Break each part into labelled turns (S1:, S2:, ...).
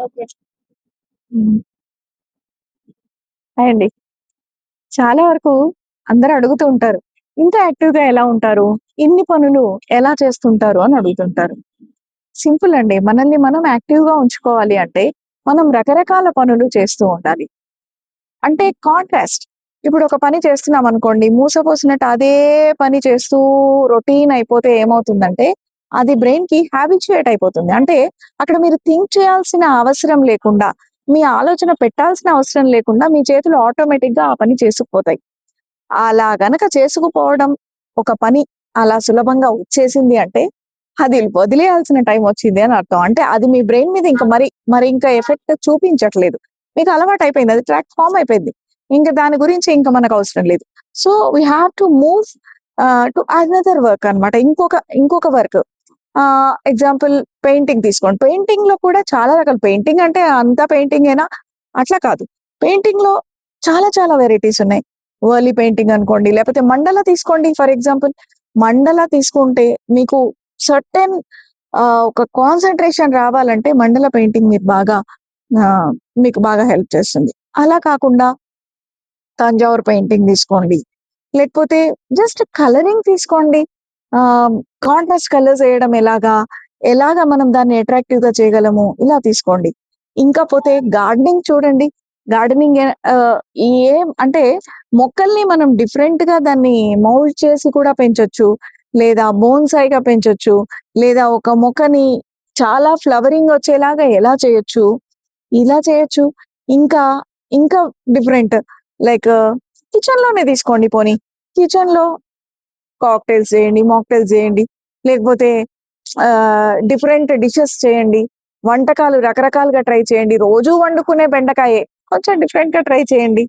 S1: Okay. హ్మ్. Hi అండి. చాలా వరకు అందరూ అడుగుతూ ఉంటారు. ఇంత యాక్టివ్‌గా ఎలా ఉంటారు? ఇన్ని పనులు ఎలా చేస్తుంటారు అని అడుగుతుంటారు. సింపుల్ అండి. మనల్ని మనం యాక్టివ్‌గా ఉంచుకోవాలి అంటే, మనం రకరకాల పనులు చేస్తూ ఉండాలి. అంటే కాంట్రాస్ట్. ఇప్పుడు ఒక పని చేస్తున్నామనుకోండి, మూసపోసినట్టు అదే పని చేస్తూ రొటీన్ అయిపోతే ఏమవుతుందంటే, అది బ్రెయిన్‌కి హాబిచ్యుయేట్ అయిపోతుంది. అంటే అక్కడ మీరు థింక్ చేయాల్సిన అవసరం లేకుండా, మీ ఆలోచన పెట్టాల్సిన అవసరం లేకుండా, మీ చేతులు ఆటోమేటిక్‌గా ఆ పని చేసుకుపోతాయి. అలా గనక చేసుకుపోవడం ఒక పని అలా సులభంగా వచ్చేసింది అంటే, అది వదిలేయాల్సిన టైం వచ్చింది అని అర్థం. అంటే అది మీ బ్రెయిన్ మీద ఇంక మరి ఇంకా ఎఫెక్ట్ చూపించట్లేదు. మీకు అలవాటయిపోయింది. అది ట్రాక్ ఫార్మ్ అయిపోయింది. ఇంక దాని గురించి ఇంక మనకవసరం లేదు. So, we have to move to another work అన్నమాట. ఇంకొక వర్క్. ఎగ్జాంపుల్ పెయింటింగ్ తీసుకోండి. పెయింటింగ్‌లో కూడా చాలా రకాలు పెయింటింగ్ అంటే అంతా పెయింటింగేనా? అట్లా కాదు. పెయింటింగ్‌లో చాలా చాలా వేరైటీస్ ఉన్నాయి. వర్లీ పెయింటింగ్ అనుకోండి, లేపోతే మండలా తీసుకోండి ఫర్ ఎగ్జాంపుల్. మండలా తీసుకుంటే మీకు సర్టెన్ ఒక కాన్సంట్రేషన్ రావాలంటే మండల పెయింటింగ్ మీకు బాగా హెల్ప్ చేస్తుంది. అలా కాకుండా తంజావూరు పెయింటింగ్ తీసుకోండి. లేకపోతే జస్ట్ కలరింగ్ తీసుకోండి. కాంట్రాస్ట్ కలర్స్ ఎయడం ఎలాగా మనం దాన్ని అట్రాక్టివ్‌గా చేయగలము ఇలా తీసుకోండి. ఇంకా పోతే గార్డెనింగ్ చూడండి. గార్డెనింగ్ ఏం అంటే మొక్కల్ని మనం డిఫరెంట్‌గా దాన్ని మౌల్డ్ చేసి కూడా పెంచొచ్చు. లేదా బోన్సాయిగా పెంచొచ్చు. లేదా ఒక మొక్కని చాలా ఫ్లవరింగ్ వచ్చేలాగా ఎలా చేయొచ్చు. ఇలా చేయొచ్చు. ఇంకా, ఇంకా డిఫరెంట్ లైక్ కిచెన్‌లోనే తీసుకోండి పోనీ. కిచెన్‌లో కాక్టెయిల్స్ చేయండి, మాక్టెయిల్స్ చేయండి. లేకపోతే డిఫరెంట్ డిషెస్ చేయండి. వంటకాలు రకరకాలుగా ట్రై చేయండి. రోజూ వండుకునే బెండకాయే కొంచెం డిఫరెంట్‌గా ట్రై చేయండి.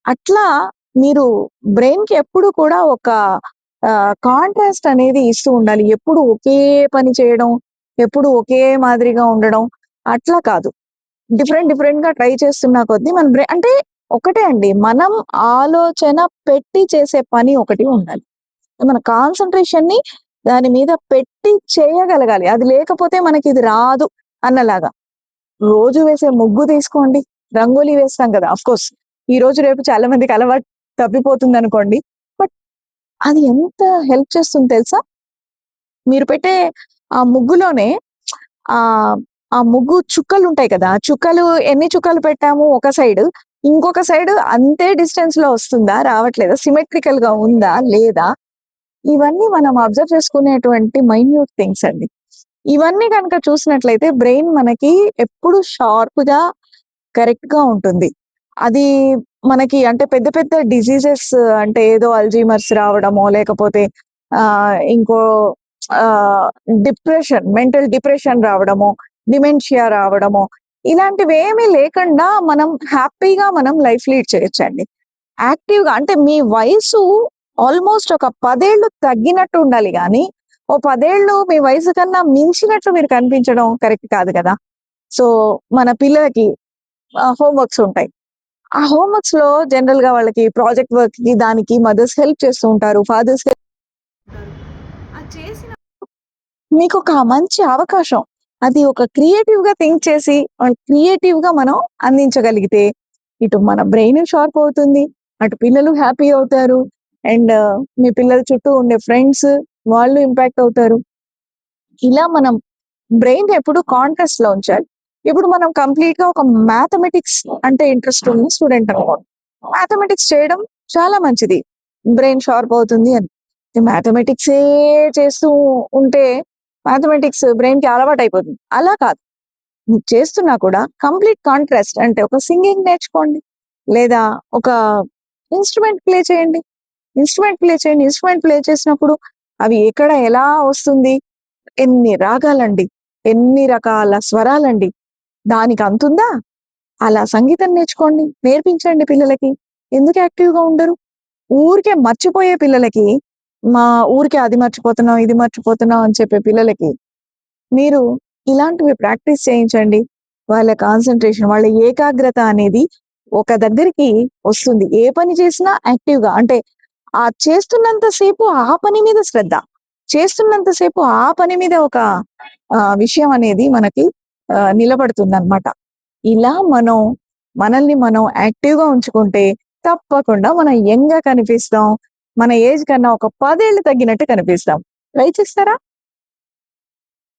S1: అట్లా మీరు బ్రెయిన్‌కి ఎప్పుడు కూడా ఒక కాంట్రాస్ట్ అనేది ఇస్తూ ఉండాలి. ఎప్పుడు ఒకే పని చేయడం, ఎప్పుడు ఒకే మాదిరిగా ఉండడం అట్లా కాదు. డిఫరెంట్‌గా ట్రై చేస్తున్న కొద్దీ మన అంటే ఒకటే అండి. మనం ఆలోచన పెట్టి చేసే పని ఒకటి ఉండాలి. మన కాన్సంట్రేషన్‌ని దాని మీద పెట్టి చేయగలగాలి. అది లేకపోతే మనకిది రాదు అన్నలాగా. రోజు వేసే ముగ్గు తీసుకోండి. రంగోలి వేస్తాం కదా! ఆఫ్‌కోర్స్ ఈరోజు రేపు చాలా మందికి అలవాటు తప్పిపోతుందనుకోండి. బట్ అది ఎంత హెల్ప్ చేస్తుంది తెలుసా? మీరు పెట్టే ఆ ముగ్గులోనే ఆహ్, ఆ ముగ్గు చుక్కలుంటాయి కదా! ఆ చుక్కలు ఎన్ని చుక్కలు పెట్టాము ఒక సైడు, ఇంకొక సైడు అంతే డిస్టెన్స్‌లో వస్తుందా? రావట్లేదా? సిమెట్రికల్‌గా ఉందా? లేదా? ఇవన్నీ మనం అబ్జర్వ్ చేసుకునేటువంటి మైన్యూట్ థింగ్స్ అండి. ఇవన్నీ గనక చూసినట్లయితే బ్రెయిన్ మనకి ఎప్పుడు షార్ప్‌గా, కరెక్ట్‌గా ఉంటుంది. అది మనకి అంటే పెద్ద పెద్ద డిసీజెస్ అంటే ఏదో అల్జీమర్స్ రావడమో, లేకపోతే ఇంకో ఆహ్, మెంటల్ డిప్రెషన్ రావడమో, డిమెన్షియా రావడమో, ఇలాంటివేమీ లేకుండా మనం లైఫ్ లీడ్ చేయొచ్చండి. యాక్టివ్‌గా అంటే మీ వయసు ఆల్‌మోస్ట్ ఒక 10 ఏళ్ళు తగ్గినట్టు ఉండాలి గానీ, ఓ 10 ఏళ్ళు మీ వయసు కన్నా మించినట్లు మీరు కనిపించడం కరెక్ట్ కాదు గదా! సో, మన పిల్లలకి హోమ్ వర్క్స్ ఉంటాయి. ఆ హోమ్ వర్క్స్‌లో జనరల్‌గా వాళ్ళకి ప్రాజెక్ట్ వర్క్‌కి దానికి మదర్స్ హెల్ప్ చేస్తూ ఉంటారు. ఫాదర్స్ హెల్ప్ అది చేసిన మీకొక మంచి అవకాశం. అది ఒక క్రియేటివ్‌గా థింక్ చేసి క్రియేటివ్‌గా మనం అందించగలిగితే, ఇటు మన బ్రెయిను షార్ప్ అవుతుంది. అటు పిల్లలు హ్యాపీ అవుతారు. అండ్ మీ పిల్లల చుట్టూ ఉండే ఫ్రెండ్స్ వాళ్ళు ఇంపాక్ట్ అవుతారు. ఇలా మనం బ్రెయిన్ ఎప్పుడు కాంట్రాస్ట్‌లో ఉంచాలి. ఇప్పుడు మనం కంప్లీట్‌గా ఒక మ్యాథమెటిక్స్ అంటే ఇంట్రెస్ట్ ఉన్న స్టూడెంట్ అనుకోండి. మ్యాథమెటిక్స్ చేయడం చాలా మంచిది. బ్రెయిన్ షార్ప్ అవుతుంది అని. మ్యాథమెటిక్సే చేస్తూ ఉంటే మ్యాథమెటిక్స్ బ్రెయిన్‌కి అలవాటయిపోతుంది. అలా కాదు. మీరు చేస్తున్నా కూడా కంప్లీట్ కాంట్రాస్ట్ అంటే ఒక సింగింగ్ నేర్చుకోండి. లేదా ఒక ఇన్‌స్ట్రుమెంట్ ప్లే చేయండి. ఇన్‌స్ట్రుమెంట్ ప్లే చేసినప్పుడు అవి ఎక్కడ ఎలా వస్తుంది? ఎన్ని రాగాలండి. ఎన్ని రకాల స్వరాలండి. దానికి అంతుందా? అలా సంగీతం నేర్చుకోండి. నేర్పించండి పిల్లలకి. ఎందుకు యాక్టివ్‌గా ఉండరు? ఊరికే మర్చిపోయే పిల్లలకి, మా ఊరికే అది మర్చిపోతున్నాం, ఇది మర్చిపోతున్నాం అని చెప్పే పిల్లలకి, మీరు ఇలాంటివి ప్రాక్టీస్ చేయించండి. వాళ్ళ కాన్సంట్రేషన్, వాళ్ళ ఏకాగ్రత అనేది ఒక దగ్గరికి వస్తుంది. ఏ పని చేసినా యాక్టివ్‌గా అంటే, చేస్తున్నంత సేపు ఆ పని మీద శ్రద్ధ. చేస్తున్నంత సేపు ఆ పని మీద ఒక విషయం అనేది మనకి నిలబడుతుందనమాట. ఇలా మనం మనల్ని మనం యాక్టివ్‌గా ఉంచుకుంటే తప్పకుండా మనం యంగ్‌గా కనిపిస్తాం. మన ఏజ్ కన్నా ఒక 10 ఏళ్ళు తగ్గినట్టు కనిపిస్తాం. ట్రై చేస్తారా?